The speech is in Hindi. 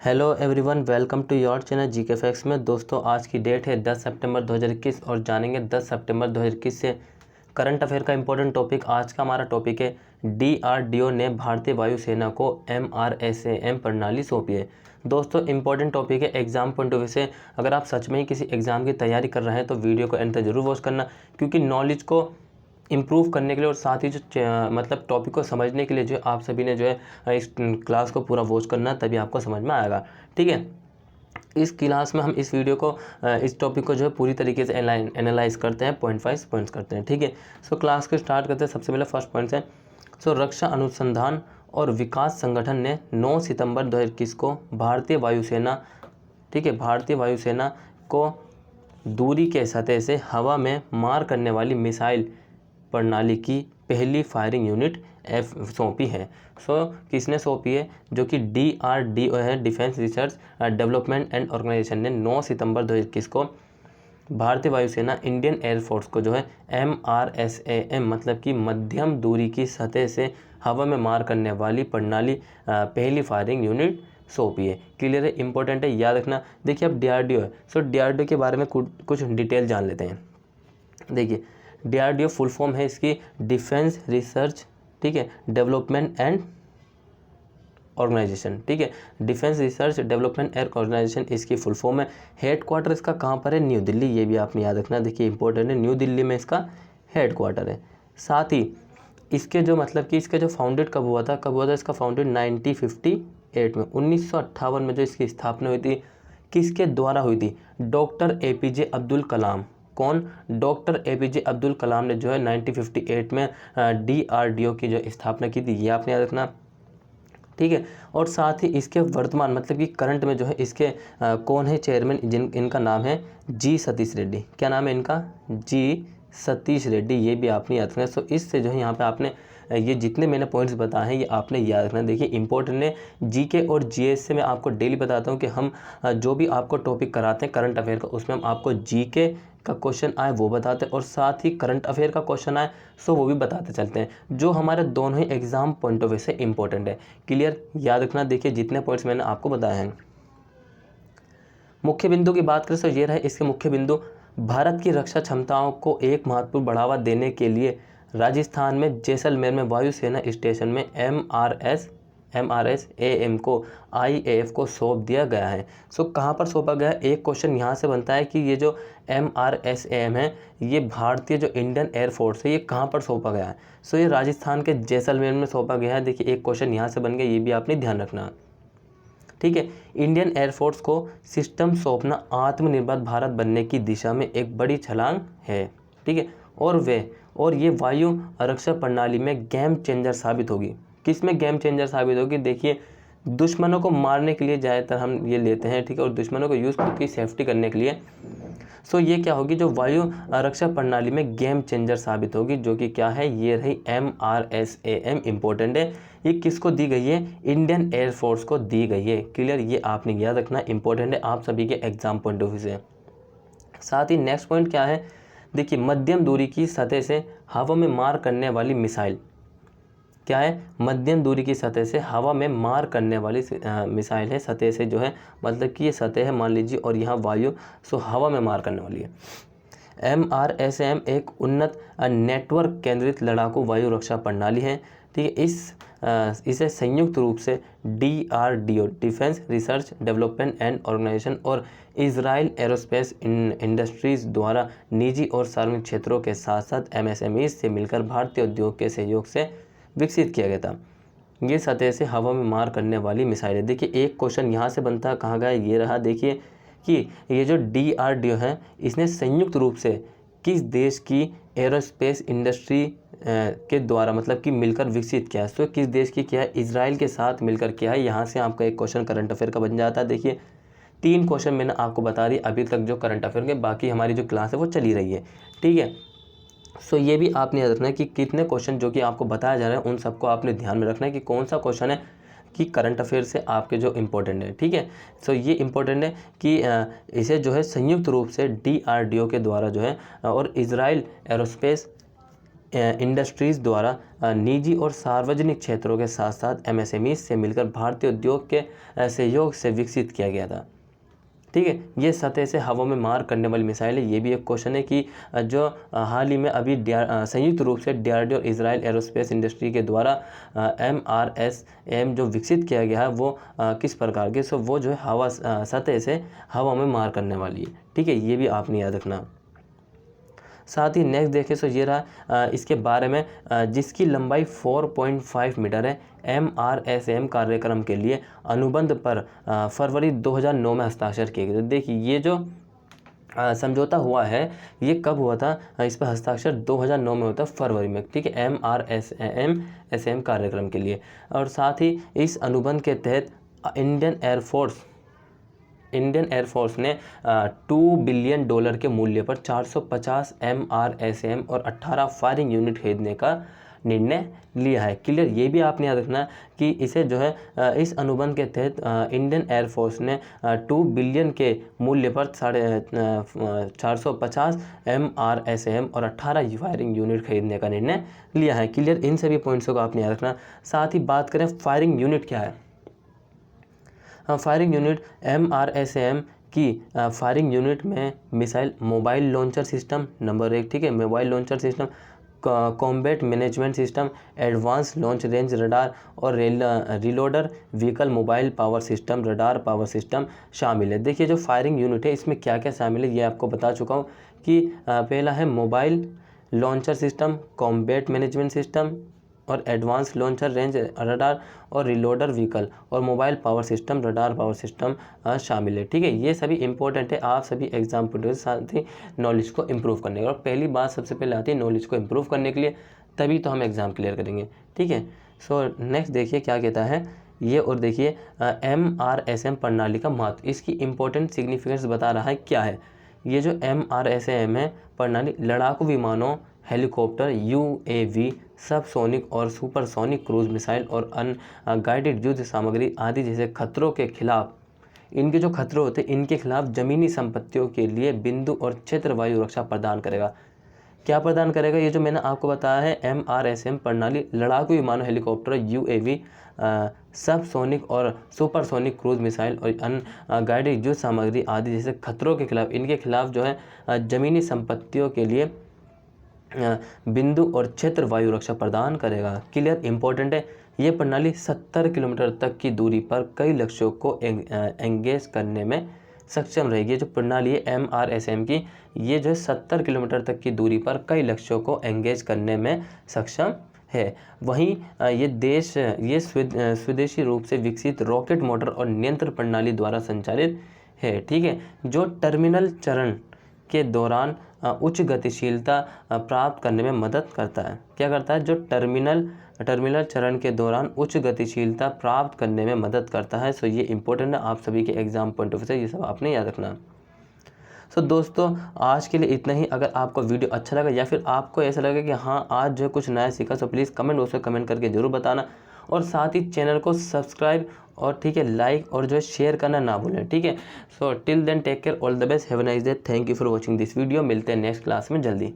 Hello everyone, welcome to your channel GK facts में। दोस्तों, आज की डेट है 10 सितंबर 2021 और जानेंगे 10 सितंबर 2021 से करंट अफेयर का इंपॉर्टेंट टॉपिक। आज का हमारा टॉपिक है डीआरडीओ ने भारतीय वायुसेना को एमआरएसएएम प्रणाली सौंपी है। दोस्तों, इंपॉर्टेंट टॉपिक है एग्जाम पॉइंट ऑफ व्यू से। अगर आप सच में ही किसी एग्जाम की तैयारी कर रहे हैं तो वीडियो को एंड तक जरूर वॉच करना, क्योंकि नॉलेज को इम्प्रूव करने के लिए और साथ ही जो मतलब टॉपिक को समझने के लिए जो आप सभी ने जो है इस क्लास को पूरा वॉच करना, तभी आपको समझ में आएगा। ठीक है, इस क्लास में हम इस वीडियो को इस टॉपिक को जो है पूरी तरीके से एनालाइज करते हैं, पॉइंट वाइज पॉइंट्स करते हैं। ठीक है, सो क्लास को स्टार्ट करते हैं। सबसे पहले फर्स्ट पॉइंट है, सो रक्षा अनुसंधान और विकास संगठन ने 9 सितंबर 2021 को भारतीय वायुसेना, ठीक है, भारतीय वायुसेना को दूरी के सतह से हवा में मार करने वाली मिसाइल प्रणाली की पहली फायरिंग यूनिट सौंपी है। किसने सौंपी है? जो कि डीआरडीओ है, defence research development and organisation ने 9 सितंबर 2021 को भारतीय वायुसेना, इंडियन एयरफोर्स को जो है एमआरएसएएम मतलब कि मध्यम दूरी की सतह से हवा में मार करने वाली प्रणाली पहली फायरिंग यूनिट सौंपी है। क्लियर है, इंपॉर्टेंट है, याद रखना। देखिए, अब डीआरडीओ है, डीआरडीओ के बारे में कुछ डिटेल जान लेते हैं। देखिए, डीआरडीओ फुल फॉर्म है इसकी डिफेंस रिसर्च, ठीक है, डेवलपमेंट एंड ऑर्गेनाइजेशन। ठीक है, defence research development and organisation इसकी फुल फॉर्म है। हेड क्वार्टर इसका कहाँ पर है? न्यू दिल्ली। ये भी आपने याद रखना। देखिए, इंपॉर्टेंट है, न्यू दिल्ली में इसका हेड क्वार्टर है। साथ ही इसके जो मतलब कि इसका जो फाउंडेड कब हुआ था, इसका फाउंडेड 1958 में, 1958 में जो इसकी स्थापना हुई थी, किसके द्वारा हुई थी? Doctor APJ Abdul Kalam. कौन? डॉक्टर एपीजे अब्दुल कलाम ने जो है 1958 में डीआरडीओ की जो स्थापना की थी, ये आपने याद रखना। ठीक है, और साथ ही इसके वर्तमान मतलब कि करंट में जो है इसके कौन है चेयरमैन? इनका नाम है जी सतीश रेड्डी। क्या नाम है इनका? जी सतीश रेड्डी। ये भी आपने याद रखना। सो इससे जो है यहाँ पे आपने ये जितने मैंने पॉइंट्स बताए हैं ये आपने याद रखना। देखिए, इंपॉर्टेंट है, जीके और जीएस से मैं आपको डेली बताता हूँ कि हम जो भी आपको टॉपिक कराते हैं करंट अफेयर का, उसमें हम आपको जीके का क्वेश्चन आए वो बताते हैं और साथ ही करंट अफेयर का क्वेश्चन आए सो वो भी बताते चलते हैं, जो हमारे दोनों ही एग्जाम पॉइंट ऑफ व्यू से इंपॉर्टेंट है। क्लियर, याद रखना। देखिए, जितने पॉइंट्स मैंने आपको बताए हैं, मुख्य बिंदु की बात करें तो ये रहे इसके मुख्य बिंदु। भारत की रक्षा क्षमताओं को एक महत्वपूर्ण बढ़ावा देने के लिए राजस्थान में जैसलमेर में वायुसेना स्टेशन में एमआरएसएएम को आईएएफ को सौंप दिया गया है। कहाँ पर सौंपा गया है? एक क्वेश्चन यहाँ से बनता है कि ये जो एमआरएसएएम है, ये भारतीय जो इंडियन एयरफोर्स है, ये कहाँ पर सौंपा गया है? ये राजस्थान के जैसलमेर में सौंपा गया है। देखिए, एक क्वेश्चन यहाँ से बन गया, ये भी आपने ध्यान रखना। ठीक है, इंडियन एयरफोर्स को सिस्टम सौंपना आत्मनिर्भर भारत बनने की दिशा में एक बड़ी छलांग है। ठीक है, और ये वायु आरक्षण प्रणाली में गेम चेंजर साबित होगी। किस में गेम चेंजर साबित होगी? देखिए, दुश्मनों को मारने के लिए ज़्यादातर हम ये लेते हैं, ठीक है, और दुश्मनों को यूज़ की सेफ्टी करने के लिए। ये क्या होगी? जो वायु आरक्षण प्रणाली में गेम चेंजर साबित होगी, जो कि क्या है? ये रही एमआरएसएएम। इंपॉर्टेंट है, ये किसको दी गई है? इंडियन एयरफोर्स को दी गई है। क्लियर, ये आपने याद रखना, इंपॉर्टेंट है आप सभी के एग्जाम पॉइंट ऑफ व्यू से। साथ ही नेक्स्ट पॉइंट क्या है? देखिए, मध्यम दूरी की सतह से हवा में मार करने वाली मिसाइल। क्या है? मध्यम दूरी की सतह से हवा में मार करने वाली मिसाइल है। सतह से जो है मतलब कि ये सतह है मान लीजिए, और यहाँ वायु हवा में मार करने वाली है। एमआरएसएम एक उन्नत नेटवर्क केंद्रित लड़ाकू वायु रक्षा प्रणाली है। ठीक है, इसे संयुक्त रूप से DRDO, defence research development and organisation, और इजराइल एरोस्पेस इंडस्ट्रीज द्वारा निजी और सार्वजनिक क्षेत्रों के साथ साथ एमएसएमई से मिलकर भारतीय उद्योग के सहयोग से विकसित किया गया था। ये सतह से हवा में मार करने वाली मिसाइल है। देखिए, एक क्वेश्चन यहाँ से बनता है, कहाँ गया? ये रहा। देखिए कि ये जो डीआरडीओ है, इसने संयुक्त रूप से किस देश की एरोस्पेस इंडस्ट्री के द्वारा मतलब कि मिलकर विकसित किया है? किस देश की किया है? इजराइल के साथ मिलकर किया है। यहाँ से आपका एक क्वेश्चन करंट अफेयर का बन जाता है। देखिए, 3 क्वेश्चन मैंने आपको बता दी अभी तक जो करंट अफेयर के, बाकी हमारी जो क्लास है वो चली रही है। ठीक है, ये भी आपने याद रखना है कि कितने क्वेश्चन जो कि आपको बताया जा रहा है उन सबको आपने ध्यान में रखना है कि कौन सा क्वेश्चन है कि करंट अफेयर से आपके जो इम्पोर्टेंट है। ठीक है, ये इम्पोर्टेंट है कि इसे जो है संयुक्त रूप से डीआरडीओ के द्वारा जो है और इजराइल एरोस्पेस इंडस्ट्रीज़ द्वारा निजी और सार्वजनिक क्षेत्रों के साथ साथ MSMEs से मिलकर भारतीय उद्योग के सहयोग से विकसित किया गया था। ठीक है, ये सतह से हवा में मार करने वाली मिसाइल है। ये भी एक क्वेश्चन है कि जो हाल ही में अभी संयुक्त रूप से DRDO और इजराइल एरोस्पेस इंडस्ट्री के द्वारा MRSAM जो विकसित किया गया है वो किस प्रकार के, सो वो जो है हवा सतह से हवा में मार करने वाली है। ठीक है, ये भी आपने याद रखना। साथ ही नेक्स्ट देखें तो ये रहा इसके बारे में जिसकी लंबाई 4.5 मीटर है। MRSAM कार्यक्रम के लिए अनुबंध पर फरवरी 2009 में हस्ताक्षर किए गए। देखिए ये जो समझौता हुआ है ये कब हुआ था, इस पर हस्ताक्षर 2009 में होता है फरवरी में। ठीक है, MRSAM कार्यक्रम के लिए। और साथ ही इस अनुबंध के तहत इंडियन एयरफोर्स ने $2 बिलियन के मूल्य पर 450 MRSAM और 18 फायरिंग यूनिट खरीदने का निर्णय लिया है। क्लियर, ये भी आपने याद रखना कि इसे जो है इस अनुबंध के तहत इंडियन एयरफोर्स ने 2 बिलियन के मूल्य पर 450 MRSAM और 18 फायरिंग यूनिट खरीदने का निर्णय लिया है। क्लियर, इन सभी पॉइंट्सों को आपने याद रखना। साथ ही बात करें फायरिंग यूनिट क्या है। फायरिंग यूनिट MRSAM की फायरिंग यूनिट में missile mobile launcher system number 1, ठीक है, mobile launcher system, combat management system, advance launch range radar और reloader vehicle mobile power system, radar power system शामिल है। देखिए जो फायरिंग यूनिट है इसमें क्या क्या शामिल है ये आपको बता चुका हूँ कि पहला है mobile launcher system, combat management system और एडवांस लॉन्चर रेंज रडार और रिलोडर व्हीकल और mobile power system, radar power system शामिल है। ठीक है, ये सभी इंपॉर्टेंट है आप सभी एग्जाम पॉइंट के साथ ही नॉलेज को इम्प्रूव करने के। और पहली बात सबसे पहले आती है नॉलेज को इम्प्रूव करने के लिए, तभी तो हम एग्ज़ाम क्लियर करेंगे। ठीक है, सो नेक्स्ट देखिए क्या कहता है ये, और देखिए MRSAM प्रणाली का महत्व, इसकी इंपॉर्टेंट सिग्निफिकेंस बता रहा है क्या है। ये जो MRSAM है प्रणाली लड़ाकू विमानों, हेलीकॉप्टर, UAV, सबसोनिक और सुपरसोनिक क्रूज मिसाइल और अनगाइडेड युद्ध सामग्री आदि जैसे खतरों के खिलाफ, इनके जो खतरे होते हैं इनके खिलाफ ज़मीनी संपत्तियों के लिए बिंदु और क्षेत्र वायु रक्षा प्रदान करेगा। क्या प्रदान करेगा, ये जो मैंने आपको बताया है MRSAM प्रणाली लड़ाकू विमानों, हेलीकॉप्टर, UAV, सबसोनिक और सुपरसोनिक क्रूज मिसाइल और अनगाइडेड युद्ध सामग्री आदि जैसे खतरों के खिलाफ, इनके खिलाफ जो है ज़मीनी संपत्तियों के लिए बिंदु और क्षेत्र वायु रक्षा प्रदान करेगा। क्लियर, इंपॉर्टेंट है। ये प्रणाली 70 किलोमीटर तक की दूरी पर कई लक्ष्यों को एंगेज करने में सक्षम रहेगी। जो प्रणाली है MRSAM की, ये जो है 70 किलोमीटर तक की दूरी पर कई लक्ष्यों को एंगेज करने में सक्षम है। वहीं ये स्वदेशी रूप से विकसित रॉकेट मोटर और नियंत्रण प्रणाली द्वारा संचालित है। ठीक है, जो टर्मिनल चरण के दौरान उच्च गतिशीलता प्राप्त करने में मदद करता है। क्या करता है, जो टर्मिनल चरण के दौरान उच्च गतिशीलता प्राप्त करने में मदद करता है। सो ये इंपॉर्टेंट है आप सभी के एग्जाम पॉइंट ऑफ व्यू से, ये सब आपने याद रखना। सो दोस्तों आज के लिए इतना ही। अगर आपको वीडियो अच्छा लगा या फिर आपको ऐसा लगे कि हाँ आज जो कुछ नया सीखा, सो प्लीज़ कमेंट बॉक्स में कमेंट करके ज़रूर बताना। और साथ ही चैनल को सब्सक्राइब और ठीक है लाइक और जो है शेयर करना ना भूलें। ठीक है, so till then take care, all the best, have a nice day, thank you for watching this video. मिलते हैं नेक्स्ट क्लास में जल्दी।